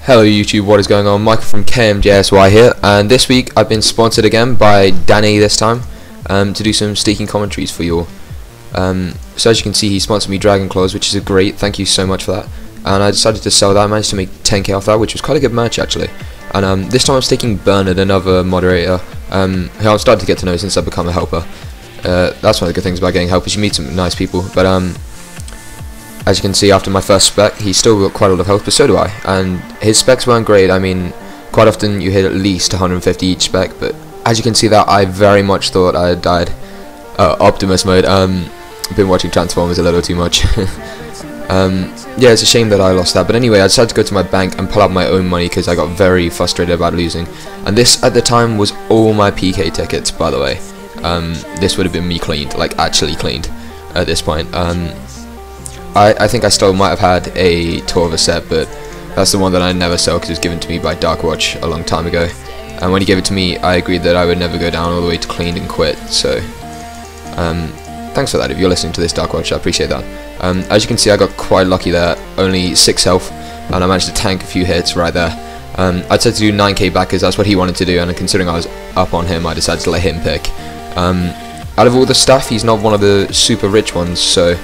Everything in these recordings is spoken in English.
Hello YouTube, what is going on? Michael from Kmjsy here, and this week I've been sponsored again by Danny this time to do some staking commentaries for you all. So as you can see, he sponsored me Dragon Claws, which is a great, thank you so much for that. And I decided to sell that. I managed to make 10k off that, which was quite a good merch actually. And this time I'm staking Bernard, another moderator, who I'm starting to get to know since I've become a helper. That's one of the good things about getting helpers, you meet some nice people. But as you can see, after my first spec, he's still got quite a lot of health, but so do I. And his specs weren't great. I mean, quite often you hit at least 150 each spec, but as you can see that I very much thought I had died. Optimus mode. Been watching Transformers a little too much. Yeah, it's a shame that I lost that, but anyway, I decided to go to my bank and pull out my own money because I got very frustrated about losing. And this at the time was all my PK tickets, by the way. This would have been me cleaned, like actually cleaned at this point. I think I still might have had a Torva set, but that's the one that I never sell because it was given to me by Darkwatch a long time ago. And when he gave it to me, I agreed that I would never go down all the way to cleaned and quit. So, thanks for that. If you're listening to this, Darkwatch, I appreciate that. As you can see, I got quite lucky there. Only 6 health, and I managed to tank a few hits right there. I decided to do 9k back because that's what he wanted to do, and considering I was up on him, I decided to let him pick. Out of all the stuff, he's not one of the super rich ones, so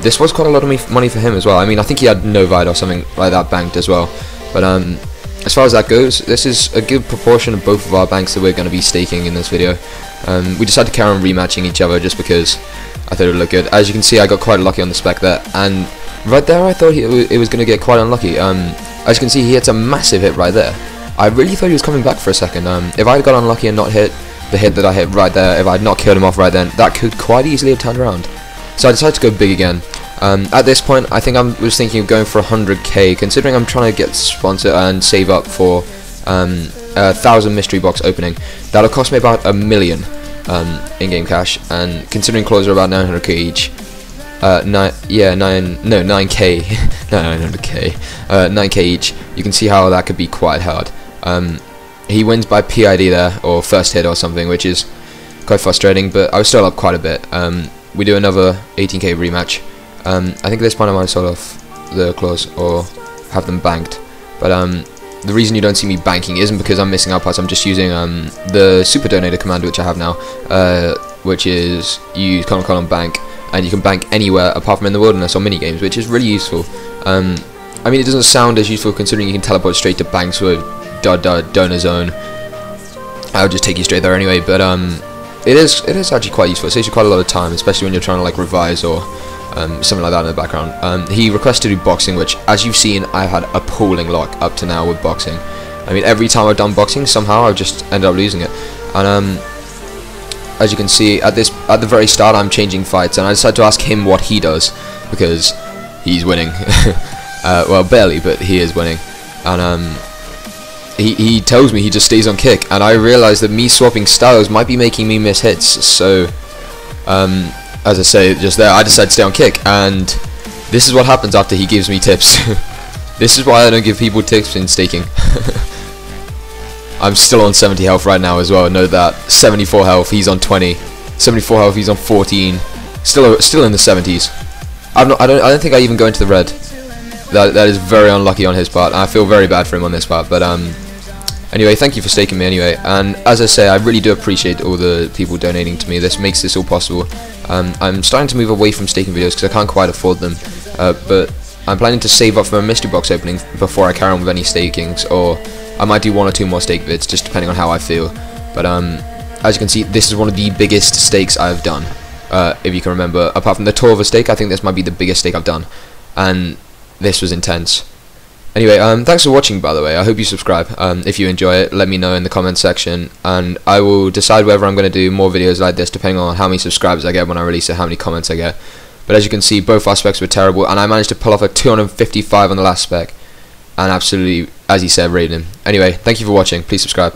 this was quite a lot of money for him as well. I mean, I think he had Novide or something like that banked as well. But as far as that goes, this is a good proportion of both of our banks that we're going to be staking in this video. We decided to carry on rematching each other just because I thought it would look good. As you can see, I got quite lucky on the spec there, and right there I thought it was going to get quite unlucky. As you can see, he hits a massive hit right there. I really thought he was coming back for a second. If I had got unlucky and not hit the hit that I hit right there, if I had not killed him off right then, that could quite easily have turned around. So I decided to go big again. At this point, I think I was thinking of going for 100k, considering I'm trying to get sponsored and save up for 1,000 mystery box opening. That'll cost me about $1 million in-game cash, and considering claws are about 900k each, 9k, no, 900k, 9k each, you can see how that could be quite hard. He wins by PID there, or first hit or something, which is quite frustrating, but I was still up quite a bit. We do another 18k rematch. I think at this point I might sort off the claws or have them banked, but the reason you don't see me banking isn't because I'm missing out parts. I'm just using the super donator command, which I have now, which is you use colon bank, and you can bank anywhere apart from in the wilderness or mini games, which is really useful. I mean, it doesn't sound as useful considering you can teleport straight to banks with donor zone. I would just take you straight there anyway, but it is actually quite useful. It saves you quite a lot of time, especially when you're trying to like revise or something like that in the background. He requested to do boxing, which, as you've seen, I've had appalling luck up to now with boxing. I mean, every time I've done boxing, somehow I've just ended up losing it. And as you can see, at the very start, I'm changing fights, and I decided to ask him what he does because he's winning. Well, barely, but he is winning. And he tells me he just stays on kick, and I realize that me swapping styles might be making me miss hits. So as I say just there, I decided to stay on kick, and this is what happens after he gives me tips. This is why I don't give people tips in staking. I'm still on 70 health right now as well, note that. 74 health, he's on 20. 74 health, he's on 14. Still in the 70s. I don't think I even go into the red. That is very unlucky on his part. I feel very bad for him on this part, but anyway, thank you for staking me anyway. And as I say, I really do appreciate all the people donating to me. This makes this all possible. I'm starting to move away from staking videos because I can't quite afford them, but I'm planning to save up for a mystery box opening before I carry on with any stakings, or I might do 1 or 2 more stake vids, just depending on how I feel. But as you can see, this is one of the biggest stakes I've done, if you can remember. Apart from the Torva stake, I think this might be the biggest stake I've done, and this was intense. Anyway, thanks for watching, by the way. I hope you subscribe. If you enjoy it, let me know in the comment section, and I will decide whether I'm going to do more videos like this depending on how many subscribers I get when I release it, how many comments I get. But as you can see, both our specs were terrible, and I managed to pull off a 255 on the last spec, and absolutely, as he said, rated him. Anyway, thank you for watching. Please subscribe.